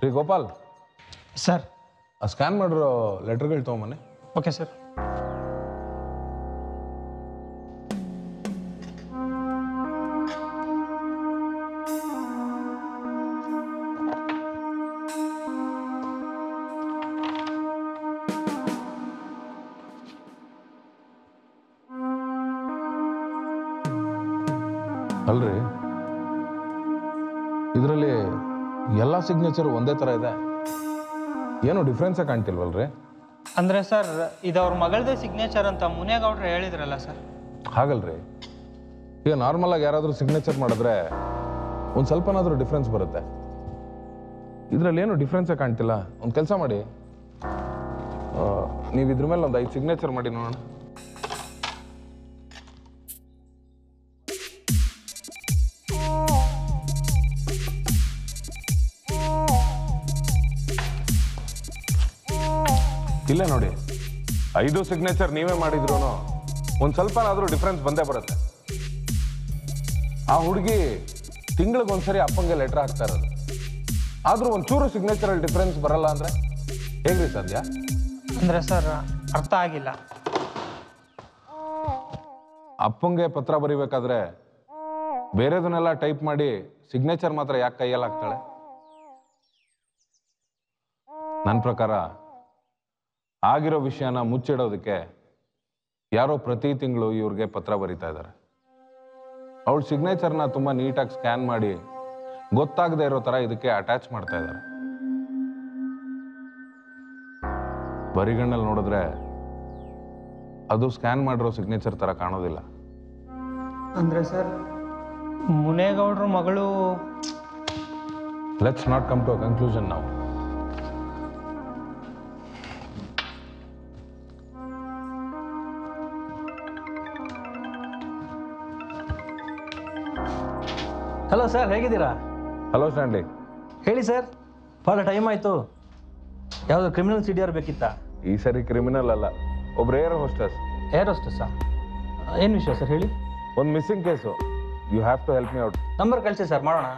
ರೀ Gopal sir scan ಮಾಡಿರೋ ಲೆಟರ್ಗಳು ತೊಗೊಂಬನ್ನಿ. Okay sir. ಅಲ್ರಿ ಇದರಲ್ಲಿ ಎಲ್ಲ ಸಿಗ್ನೇಚರ್ ಒಂದೇ ಥರ ಇದೆ, ಏನು ಡಿಫ್ರೆನ್ಸೇ ಕಾಣ್ತಿಲ್ವಲ್ರಿ? ಅಂದರೆ ಸರ್ ಇದು ಅವ್ರ ಮಗಳದೇ ಸಿಗ್ನೇಚರ್ ಅಂತ ಮುನಿಯಗೌಡ್ರು ಹೇಳಿದ್ರಲ್ಲ ಸರ್. ಹಾಗಲ್ರಿ, ಈಗ ನಾರ್ಮಲ್ ಆಗಿ ಯಾರಾದರೂ ಸಿಗ್ನೇಚರ್ ಮಾಡಿದ್ರೆ ಒಂದು ಸ್ವಲ್ಪನಾದರೂ ಡಿಫ್ರೆನ್ಸ್ ಬರುತ್ತೆ. ಇದರಲ್ಲಿ ಏನು ಡಿಫ್ರೆನ್ಸೇ ಕಾಣ್ತಿಲ್ಲ. ಒಂದು ಕೆಲಸ ಮಾಡಿ, ನೀವು ಇದ್ರ ಮೇಲೆ ಒಂದು 5 ಸಿಗ್ನೇಚರ್ ಮಾಡಿ ನೋಡೋಣ. ಇಲ್ಲೇ ನೋಡಿ, 5 ಸಿಗ್ನೇಚರ್ ನೀವೇ ಮಾಡಿದ್ರು ಒಂದು ಸ್ವಲ್ಪನಾದರೂ ಡಿಫ್ರೆನ್ಸ್ ಬಂದೇ ಬರುತ್ತೆ. ಆ ಹುಡುಗಿ ತಿಂಗಳಿಗೊಂದ್ಸರಿ ಅಪ್ಪಂಗೆ ಲೆಟರ್ ಹಾಕ್ತಾ ಇರೋದು, ಆದರೂ ಒಂಚೂರು ಸಿಗ್ನೇಚರಲ್ಲಿ ಡಿಫ್ರೆನ್ಸ್ ಬರಲ್ಲ ಅಂದರೆ ಹೇಗ್ರಿ ಸಾಧ್ಯ? ಅಂದರೆ ಸರ್ ಅರ್ಥ ಆಗಿಲ್ಲ. ಅಪ್ಪಂಗೆ ಪತ್ರ ಬರಿಬೇಕಾದ್ರೆ ಬೇರೆದನ್ನೆಲ್ಲ ಟೈಪ್ ಮಾಡಿ ಸಿಗ್ನೇಚರ್ ಮಾತ್ರ ಯಾಕೆ ಕೈಯಲ್ಲಿ ಹಾಕ್ತಾಳೆ? ನನ್ನ ಪ್ರಕಾರ ಆಗಿರೋ ವಿಷಯನ ಮುಚ್ಚಿಡೋದಕ್ಕೆ ಯಾರೋ ಪ್ರತಿ ತಿಂಗಳು ಇವ್ರಿಗೆ ಪತ್ರ ಬರಿತಾ ಇದ್ದಾರೆ. ಅವಳ ಸಿಗ್ನೇಚರ್ನ ತುಂಬ ನೀಟಾಗಿ ಸ್ಕ್ಯಾನ್ ಮಾಡಿ ಗೊತ್ತಾಗದೆ ಇರೋ ಥರ ಇದಕ್ಕೆ ಅಟ್ಯಾಚ್ ಮಾಡ್ತಾ ಇದ್ದಾರೆ. ಬರಿಗಣ್ಣಲ್ಲಿ ನೋಡಿದ್ರೆ ಅದು ಸ್ಕ್ಯಾನ್ ಮಾಡಿರೋ ಸಿಗ್ನೇಚರ್ ಥರ ಕಾಣೋದಿಲ್ಲ. ಅಂದರೆ ಸರ್ ಮುನೇಗೌಡ್ರ ಮಗಳು. Let's not come to a conclusion ನಾವು. ಹಲೋ ಸರ್, ಹೇಗಿದ್ದೀರಾ? Hello Stanley. ಹೇಳಿ ಸರ್, ಭಾಳ ಟೈಮ್ ಆಯಿತು. ಯಾವುದು ಕ್ರಿಮಿನಲ್ CDR ಬೇಕಿತ್ತಾ? ಈ ಸರಿ ಕ್ರಿಮಿನಲ್ ಅಲ್ಲ, ಒಬ್ರು ಏರ್ ಹೋಸ್ಟೆಸ್. ಏರ್ ಹೋಸ್ಟೆಸ್ಸಾ? ಏನು ವಿಷಯ ಸರ್ ಹೇಳಿ? ಒಂದು missing case. You have to help me out. Number ಕಳಿಸಿ ಸರ್, ಮಾಡೋಣ.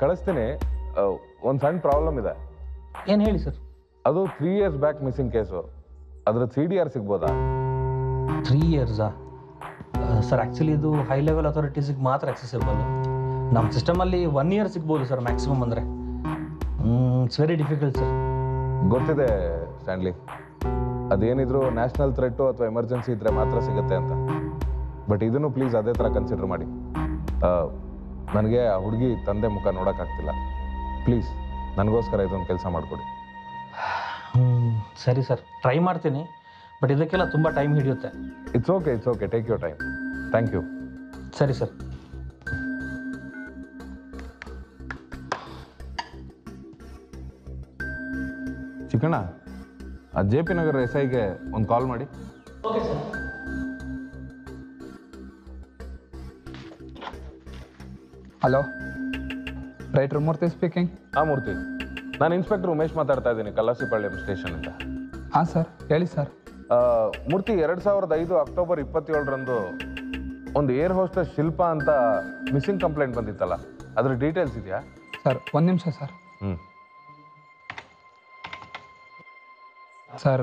ಕಳಿಸ್ತೀನಿ. ಒಂದು ಸಣ್ಣ ಪ್ರಾಬ್ಲಮ್ ಇದೆ. ಏನು ಹೇಳಿ ಸರ್? ಅದು 3 years ಬ್ಯಾಕ್ ಮಿಸ್ಸಿಂಗ್ ಕೇಸು. ಅದ್ರ CDR ಸಿಗ್ಬೋದಾ? 3 yearsಾ? ಸರ್ ಆ್ಯಕ್ಚುಲಿ ಇದು ಹೈ ಲೆವೆಲ್ ಅಥಾರಿಟೀಸಿಗೆ ಮಾತ್ರ ಆಕ್ಸೆಸಿಬಲ್. ನಮ್ಮ ಸಿಸ್ಟಮಲ್ಲಿ 1 year ಸಿಗ್ಬೋದು ಸರ್ ಮ್ಯಾಕ್ಸಿಮಮ್. ಅಂದರೆ ಇಟ್ಸ್ ವೆರಿ ಡಿಫಿಕಲ್ಟ್ ಸರ್. ಗೊತ್ತಿದೆ ಸ್ಟ್ಯಾನ್ಲಿ, ಅದೇನಿದ್ರು ನ್ಯಾಷನಲ್ ಥ್ರೆಟ್ಟು ಅಥವಾ ಎಮರ್ಜೆನ್ಸಿ ಇದ್ದರೆ ಮಾತ್ರ ಸಿಗುತ್ತೆ ಅಂತ. ಬಟ್ ಇದನ್ನು ಪ್ಲೀಸ್ ಅದೇ ಥರ ಕನ್ಸಿಡರ್ ಮಾಡಿ. ನನಗೆ ಆ ಹುಡುಗಿ ತಂದೆ ಮುಖ ನೋಡೋಕ್ಕಾಗ್ತಿಲ್ಲ. ಪ್ಲೀಸ್ ನನಗೋಸ್ಕರ ಇದೊಂದು ಕೆಲಸ ಮಾಡಿಕೊಡಿ. ಸರಿ ಸರ್, ಟ್ರೈ ಮಾಡ್ತೀನಿ. ಬಟ್ ಇದಕ್ಕೆಲ್ಲ ತುಂಬ ಟೈಮ್ ಹಿಡಿಯುತ್ತೆ. It's okay, take your time. Thank you. ಸರಿ ಸರ್. ಚಿಕ್ಕಣ್ಣ, ಆ JP ನಗರ SIಗೆ ಒಂದು ಕಾಲ್ ಮಾಡಿ. Okay sir. Hello, writer Murthy speaking. ಹಾಂ ಮೂರ್ತಿ, ನಾನು ಇನ್ಸ್ಪೆಕ್ಟರ್ ಉಮೇಶ್ ಮಾತಾಡ್ತಾ ಇದ್ದೀನಿ, ಕಲಾಸಿಪಾಳ್ಯಂ ಸ್ಟೇಷನಿಂದ. ಹಾಂ ಸರ್, ಹೇಳಿ ಸರ್. ಮೂರ್ತಿ, 2005 ಅಕ್ಟೋಬರ್ 27ರಂದು ಒಂದು ಏರ್ ಹೋಸ್ಟೆಸ್ ಶಿಲ್ಪಾ ಅಂತ ಮಿಸ್ಸಿಂಗ್ ಕಂಪ್ಲೇಂಟ್ ಬಂದಿತ್ತಲ್ಲ, ಅದ್ರ ಡೀಟೇಲ್ಸ್ ಇದೆಯಾ? ಸರ್ 1 ನಿಮಿಷ ಸರ್. ಸರ್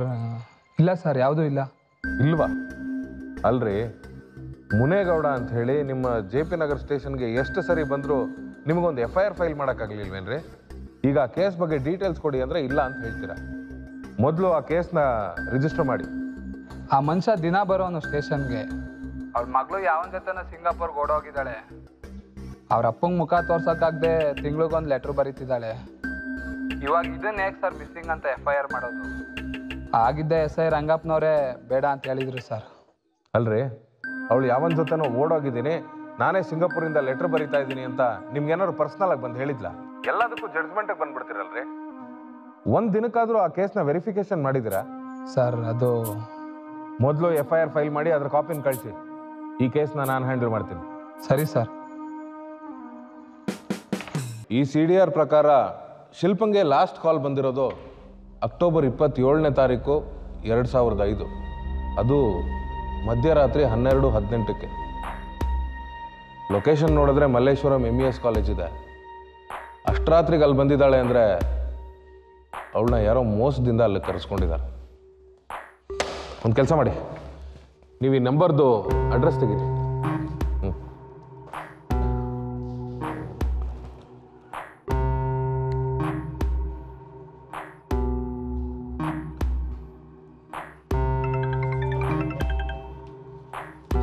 ಇಲ್ಲ ಸರ್, ಯಾವುದೂ ಇಲ್ಲ. ಇಲ್ವಾ? ಅಲ್ರಿ, ಮುನೇಗೌಡ ಅಂತ ಹೇಳಿ ನಿಮ್ಮ JP ನಗರ್ ಸ್ಟೇಷನ್ಗೆ ಎಷ್ಟು ಸರಿ ಬಂದರೂ ನಿಮಗೊಂದು FIR ಫೈಲ್ ಮಾಡೋಕ್ಕಾಗಲಿಲ್ವೇನ್ರಿ? ಈಗ ಆ ಕೇಸ್ ಬಗ್ಗೆ ಡೀಟೇಲ್ಸ್ ಕೊಡಿ ಅಂದರೆ ಇಲ್ಲ ಅಂತ ಹೇಳ್ತೀರಾ. ಮೊದಲು ಆ ಕೇಸ್ನ ರಿಜಿಸ್ಟರ್ ಮಾಡಿ. ಆ ಮನುಷ್ಯ ದಿನ ಬರೋನು ಸ್ಟೇಷನ್ಗೆ. ಅವ್ರ ಮಗಳು ಯಾವನ ಜೊತೆನೋ ಸಿಂಗಾಪುರ್ಗೆ ಓಡೋಗಿದ್ದಾಳೆ. ಅವ್ರ ಅಪ್ಪಂಗೆ ಮುಖ ತೋರ್ಸೋಕ್ಕಾಗದೆ ತಿಂಗಳಿಗೊಂದು ಲೆಟ್ರ್ ಬರೀತಿದ್ದಾಳೆ. ಇವಾಗ ಇದನ್ನ ಹೇಗೆ ಸರ್ ಮಿಸ್ಸಿಂಗ್ ಅಂತ FIR ಮಾಡೋದು? ಆಗಿದ್ದ SI ರಂಗಪ್ಪನವರೇ ಬೇಡ ಅಂತ ಹೇಳಿದ್ರು ಸರ್. ಅಲ್ರಿ, ಅವಳು ಯಾವನ ಜೊತೆನೋ ಓಡೋಗಿದ್ದೀನಿ, ನಾನೇ ಸಿಂಗಾಪುರಿಂದ ಲೆಟ್ರ್ ಬರೀತಾ ಇದ್ದೀನಿ ಅಂತ ನಿಮ್ಗೇನಾದ್ರು ಪರ್ಸ್ನಲ್ ಆಗಿ ಬಂದು ಹೇಳಿದ್ಲ? ಎಲ್ಲದಕ್ಕೂ ಜಡ್ಜ್ಮೆಂಟಿಗೆ ಬಂದ್ಬಿಡ್ತೀರಲ್ರಿ. ಒಂದು ದಿನಕ್ಕಾದರೂ ಆ ಕೇಸ್ನ ವೆರಿಫಿಕೇಶನ್ ಮಾಡಿದ್ದೀರಾ? ಸರ್ ಅದು ಮೊದಲು FIR ಫೈಲ್ ಮಾಡಿ ಅದ್ರ ಕಾಪಿನ ಕಳಿಸಿ. ಈ ಕೇಸ್ನ ನಾನು ಹ್ಯಾಂಡಲ್ ಮಾಡ್ತೀನಿ. ಸರಿ ಸರ್. ಈ CDR ಪ್ರಕಾರ ಶಿಲ್ಪಂಗೆ ಲಾಸ್ಟ್ ಕಾಲ್ ಬಂದಿರೋದು ಅಕ್ಟೋಬರ್ 27ನೇ ತಾರೀಕು 2005. ಅದು ಮಧ್ಯರಾತ್ರಿ 12:18ಕ್ಕೆ. ಲೊಕೇಶನ್ ನೋಡಿದ್ರೆ ಮಲ್ಲೇಶ್ವರಂ MES ಕಾಲೇಜ್ ಇದೆ. ಅಷ್ಟರಾತ್ರಿಗೆ ಅಲ್ಲಿ ಬಂದಿದ್ದಾಳೆ ಅಂದರೆ ಅವಳನ್ನ ಯಾರೋ ಮೋಸದಿಂದ ಅಲ್ಲಿ ಕರೆಸ್ಕೊಂಡಿದ್ದಾರೆ. ಒಂದು ಕೆಲಸ ಮಾಡಿ, ನೀವು ಈ ನಂಬರ್ದು ಅಡ್ರೆಸ್ ತೆಗೀರಿ.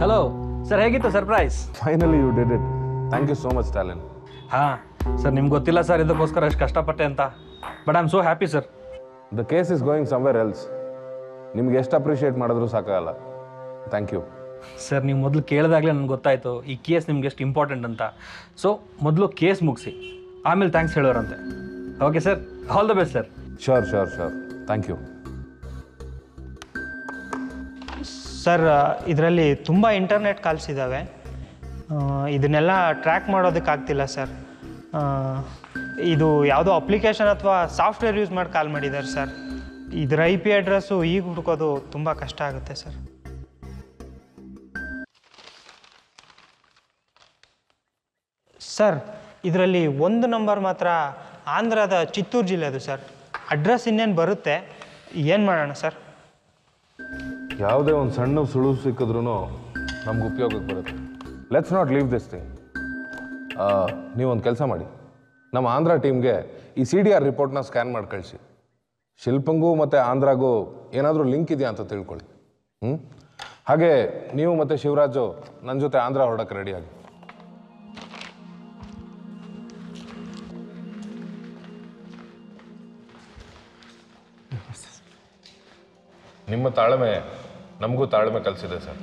ಹಲೋ ಸರ್, ಹೇಗಿತ್ತು surprise? Finally you did it. Thank you so much Stalin. ಹಾಂ ಸರ್, ನಿಮ್ಗೆ ಗೊತ್ತಿಲ್ಲ ಸರ್ ಇದಕ್ಕೋಸ್ಕರ ಎಷ್ಟು ಕಷ್ಟಪಟ್ಟೆ ಅಂತ. But I am so happy sir. The case is going somewhere else. ನಿಮ್ಗೆ ಎಷ್ಟು ಅಪ್ರಿಷಿಯೇಟ್ ಮಾಡಿದ್ರು ಸಾಕಾಗಲ್ಲ. Thank you sir. ನೀವು ಮೊದಲು ಕೇಳಿದಾಗಲೇ ನನಗೆ ಗೊತ್ತಾಯಿತು ಈ ಕೇಸ್ ನಿಮ್ಗೆ ಎಷ್ಟು ಇಂಪಾರ್ಟೆಂಟ್ ಅಂತ. ಸೊ ಮೊದಲು ಕೇಸ್ ಮುಗಿಸಿ ಆಮೇಲೆ ಥ್ಯಾಂಕ್ಸ್ ಹೇಳೋರಂತೆ. Okay sir, all the best sir. Sure sure sure. Thank you. Sir, ಇದರಲ್ಲಿ ತುಂಬ ಇಂಟರ್ನೆಟ್ ಕಾಲ್ಸ್ ಇದ್ದಾವೆ. ಇದನ್ನೆಲ್ಲ ಟ್ರ್ಯಾಕ್ ಮಾಡೋದಕ್ಕಾಗ್ತಿಲ್ಲ ಸರ್. ಇದು ಯಾವುದೋ ಅಪ್ಲಿಕೇಶನ್ ಅಥವಾ ಸಾಫ್ಟ್ವೇರ್ ಯೂಸ್ ಮಾಡಿ ಕಾಲ್ ಮಾಡಿದ್ದಾರೆ ಸರ್. ಇದರ IP ಅಡ್ರೆಸ್ಸು ಈಗ ಹುಡುಕೋದು ತುಂಬ ಕಷ್ಟ ಆಗುತ್ತೆ ಸರ್. ಸರ್, ಇದರಲ್ಲಿ ಒಂದು ನಂಬರ್ ಮಾತ್ರ ಆಂಧ್ರದ ಚಿತ್ತೂರು ಜಿಲ್ಲೆದು ಸರ್. ಅಡ್ರೆಸ್ ಇನ್ನೇನು ಬರುತ್ತೆ, ಏನು ಮಾಡೋಣ ಸರ್? ಯಾವುದೇ ಒಂದು ಸಣ್ಣ ಸುಳು ಸಿಕ್ಕಿದ್ರೂ ನಮ್ಗೆ ಉಪಯೋಗಕ್ಕೆ ಬರುತ್ತೆ. Let's not leave this thing. ನೀವೊಂದು ಕೆಲಸ ಮಾಡಿ, ನಮ್ಮ ಆಂಧ್ರ ಟೀಮ್ಗೆ ಈ CDR ರಿಪೋರ್ಟ್ನ ಸ್ಕ್ಯಾನ್ ಮಾಡಿ ಕಳಿಸಿ. ಶಿಲ್ಪಂಗೂ ಮತ್ತು ಆಂಧ್ರಾಗೂ ಏನಾದರೂ ಲಿಂಕ್ ಇದೆಯಾ ಅಂತ ತಿಳ್ಕೊಳ್ಳಿ. ಹಾಗೆ ನೀವು ಮತ್ತು ಶಿವರಾಜು ನನ್ನ ಜೊತೆ ಆಂಧ್ರ ಹೊರಡಕ್ಕೆ ರೆಡಿಯಾಗಿ. ನಿಮ್ಮ ತಾಳ್ಮೆ ನಮಗೂ ತಾಳ್ಮೆ ಕಲಿಸಿದೆ ಸರ್.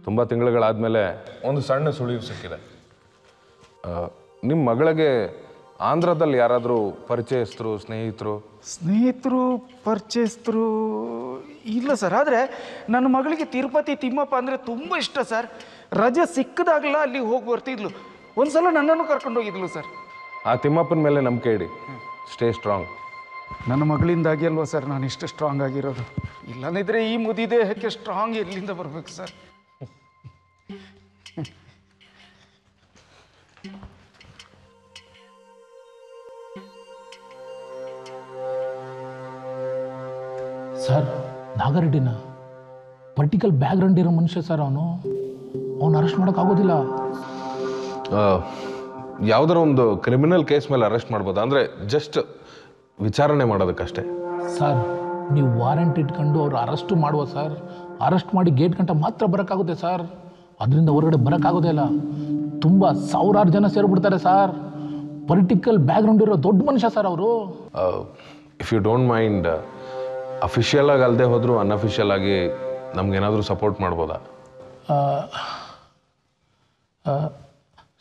ತುಂಬ ತಿಂಗಳುಗಳಾದಮೇಲೆ ಒಂದು ಸಣ್ಣ ಸುಳಿವು ಸಿಕ್ಕಿದೆ. ನಿಮ್ಮ ಮಗಳಿಗೆ ಆಂಧ್ರದಲ್ಲಿ ಯಾರಾದರೂ ಪರಿಚಯಸ್ಥರು, ಸ್ನೇಹಿತರು ಪರಿಚಯಸ್ಥರು ಇಲ್ಲ ಸರ್. ಆದರೆ ನನ್ನ ಮಗಳಿಗೆ ತಿರುಪತಿ ತಿಮ್ಮಪ್ಪ ಅಂದರೆ ತುಂಬ ಇಷ್ಟ ಸರ್. ರಜೆ ಸಿಕ್ಕದಾಗಲ ಅಲ್ಲಿಗೆ ಹೋಗಿ ಬರ್ತಿದ್ಲು. ಒಂದು ಸಲ ನನ್ನನ್ನು ಕರ್ಕೊಂಡು ಹೋಗಿದ್ಲು ಸರ್. ಆ ತಿಮ್ಮಪ್ಪನ ಮೇಲೆ ನಂಬಿಕೆ ಇಡಿ. Stay strong. ನನ್ನ ಮಗಳಿಂದಾಗಿ ಅಲ್ವಾ ಸರ್ ನಾನು ಇಷ್ಟು ಸ್ಟ್ರಾಂಗ್ ಆಗಿರೋದು. ಇಲ್ಲದಿದ್ದರೆ ಈ ಮುದಿ ದೇಹಕ್ಕೆ ಸ್ಟ್ರಾಂಗ್ ಎಲ್ಲಿಂದ ಬರಬೇಕು ಸರ್? ಸರ್, ನಾಗರೆಡ್ಡಿನ ಪರ್ಟಿಕಲ್ ಬ್ಯಾಕ್ಗ್ರೌಂಡ್ ಇರೋ ಮನುಷ್ಯ ಸರ್. ಅವನು ಅರೆಸ್ಟ್ ಮಾಡೋಕ್ಕಾಗೋದಿಲ್ಲ. ಯಾವುದಾರ ಒಂದು ಕ್ರಿಮಿನಲ್ ಕೇಸ್ ಮೇಲೆ ಅರೆಸ್ಟ್ ಮಾಡ್ಬೋದು, ಅಂದರೆ ಜಸ್ಟ್ ವಿಚಾರಣೆ ಮಾಡೋದಕ್ಕಷ್ಟೇ. ಸರ್, ನೀವು ವಾರೆಂಟ್ ಇಟ್ಕೊಂಡು ಅವ್ರು ಅರೆಸ್ಟು ಮಾಡುವ ಸರ್. ಅರೆಸ್ಟ್ ಮಾಡಿ ಗೇಟ್ ಗಂಟ ಮಾತ್ರ ಬರೋಕ್ಕಾಗುತ್ತೆ ಸರ್. ಅದರಿಂದ ಹೊರಗಡೆ ಬರೋಕ್ಕಾಗೋದೇ ಇಲ್ಲ. ತುಂಬ ಸಾವಿರಾರು ಜನ ಸೇರಿಬಿಡ್ತಾರೆ ಸರ್. ಪೊಲಿಟಿಕಲ್ ಬ್ಯಾಕ್ಗ್ರೌಂಡ್ ಇರೋ ದೊಡ್ಡ ಮನುಷ್ಯ ಸರ್ ಅವರು. If you don't mind, official ಆಗಿ ಅಲ್ಲದೆ ಹೋದರೂ ಅನ್ಅಫಿಷಿಯಲ್ ಆಗಿ ನಮ್ಗೇನಾದರೂ ಸಪೋರ್ಟ್ ಮಾಡ್ಬೋದಾ?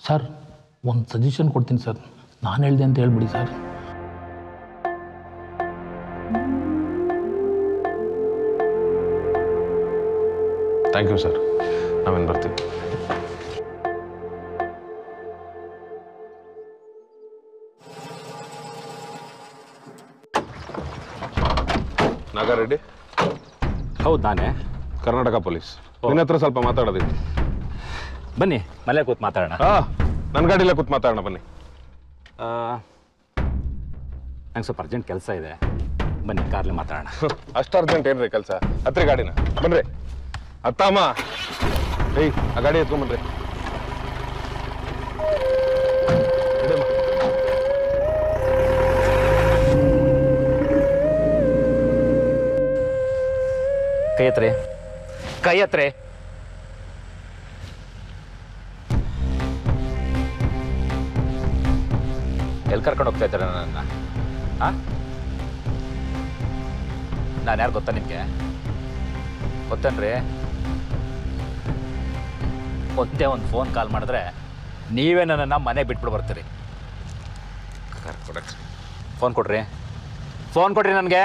ಸರ್, ಒಂದು ಸಜೆಷನ್ ಕೊಡ್ತೀನಿ ಸರ್. ನಾನು ಹೇಳಿದೆ ಅಂತ ಹೇಳ್ಬಿಡಿ ಸರ್. Thank you sir. ನಾವೇನು ಬರ್ತೀವಿ. ನಾಗಾರೆಡ್ಡಿ? ಹೌದು, ನಾನೇ. ಕರ್ನಾಟಕ ಪೊಲೀಸ್. ನಿನ್ನ ಹತ್ರ ಸ್ವಲ್ಪ ಮಾತಾಡೋದಿತ್ತು. ಬನ್ನಿ, ಮನೆ ಕೂತ್ ಮಾತಾಡೋಣ. ನನ್ನ ಗಾಡಿಲೇ ಕೂತ್ ಮಾತಾಡೋಣ ಬನ್ನಿ. ನಂಗೆ ಸ್ವಲ್ಪ ಅರ್ಜೆಂಟ್ ಕೆಲಸ ಇದೆ. ಬನ್ನಿ, ಕಾರ್ಲಿ ಮಾತಾಡೋಣ. ಅಷ್ಟು ಅರ್ಜೆಂಟ್ ಏನ್ರಿ ಕೆಲಸ? ಹತ್ರಿ ಗಾಡಿನ. ಬನ್ರಿ. ಅತ್ತಮ್ಮ, ಏಯ್ ಆ ಗಾಡಿ ಎತ್ಕೊಂಬನ್ರಿ. ಕೈ ಹತ್ರೆ, ಕೈ ಹತ್ರೆ. ಎಲ್ಲಿ ಕರ್ಕೊಂಡು ಹೋಗ್ತಾ ಇದ್ದಾರೆ ನನ್ನ? ನಾನು ಯಾರು ಗೊತ್ತಾ ನಿಮಗೆ? ಗೊತ್ತೇನ್ರಿ? ಒಂದೇ ಒಂದು ಫೋನ್ ಕಾಲ್ ಮಾಡಿದ್ರೆ ನೀವೇ ನನ್ನನ್ನು ಮನೆ ಬಿಟ್ಬಿಟ್ಟು ಬರ್ತೀರಿ. ಫೋನ್ ಕೊಡ್ರಿ, ಫೋನ್ ಕೊಡ್ರಿ ನನಗೆ.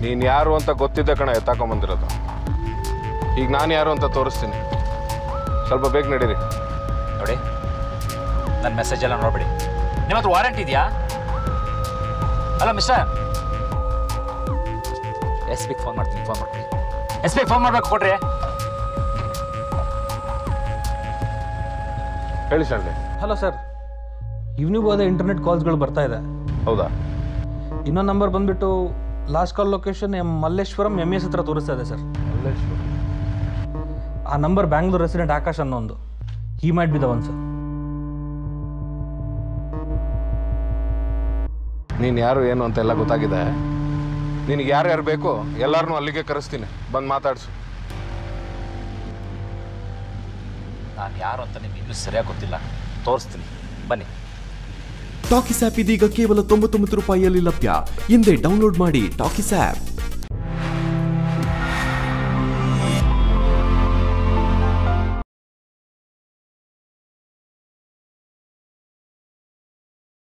ನೀನು ಯಾರು ಅಂತ ಗೊತ್ತಿದ್ದ ಕಣ ಎತ್ತಾಕೊಂಬಂದಿರೋದು. ಈಗ ನಾನು ಯಾರು ಅಂತ ತೋರಿಸ್ತೀನಿ. ಸ್ವಲ್ಪ ಬೇಗ ನಡೀರಿ. ನೋಡಿ, ನನ್ನ ಮೆಸೇಜ್ ಎಲ್ಲ ನೋಡ್ಬಿಡಿ. ನಿಮ್ಮ ಹತ್ರ ವಾರಂಟ್ ಇದೆಯಾ? ಅಲ್ಲ ಮಿಸ್ಟರ್, SP ಫೋನ್ ಮಾಡ್ತೀನಿ. ಫೋನ್ ಮಾಡ್ತೀನಿ. SP ಫೋನ್ ಮಾಡ್ಬೇಕು, ಕೊಡ್ರಿ. ಹೇಳಿ ಶಾಲೆ. ಹಲೋ ಸರ್, ಇವನಿಗೂ ಅದೇ ಇಂಟರ್ನೆಟ್ ಕಾಲ್ಸ್ಗಳು ಬರ್ತಾ ಇದೆ. ಹೌದಾ? ಇನ್ನೊಂದು ನಂಬರ್ ಬಂದುಬಿಟ್ಟು last call location Malleshwaram MS ಹತ್ರ ತೋರಿಸ್ತಾ ಇದೆ ಸರ್. ಆ ನಂಬರ್ ಬ್ಯಾಂಗ್ಳೂರ್ ರೆಸಿಡೆಂಟ್ ಆಕಾಶ್ ಅನ್ನೋ ಒಂದು. He might be the one sir. ನೀನು ಯಾರು ಏನು ಅಂತೆಲ್ಲ ಗೊತ್ತಾಗಿದೆ. ನಿನಗೆ ಯಾರ್ಯಾರು ಬೇಕೋ ಎಲ್ಲರನ್ನೂ ಅಲ್ಲಿಗೆ ಕರೆಸ್ತೀನಿ, ಬಂದು ಮಾತಾಡ್ಸು. ನಾನು ಯಾರು ಅಂತ ನಿಮ್ಗೆ ಇನ್ನೂ ಸರಿಯಾಗಿ ಗೊತ್ತಿಲ್ಲ, ತೋರಿಸ್ತೀನಿ ಬನ್ನಿ. ಟಾಕಿಸ್ ಆ್ಯಪ್ ಇದೀಗ ಕೇವಲ 99 ರೂಪಾಯಿಯಲ್ಲಿ ಲಭ್ಯ. ಹಿಂದೆ ಡೌನ್ಲೋಡ್ ಮಾಡಿ ಟಾಕಿಸ್ ಆ್ಯಪ್.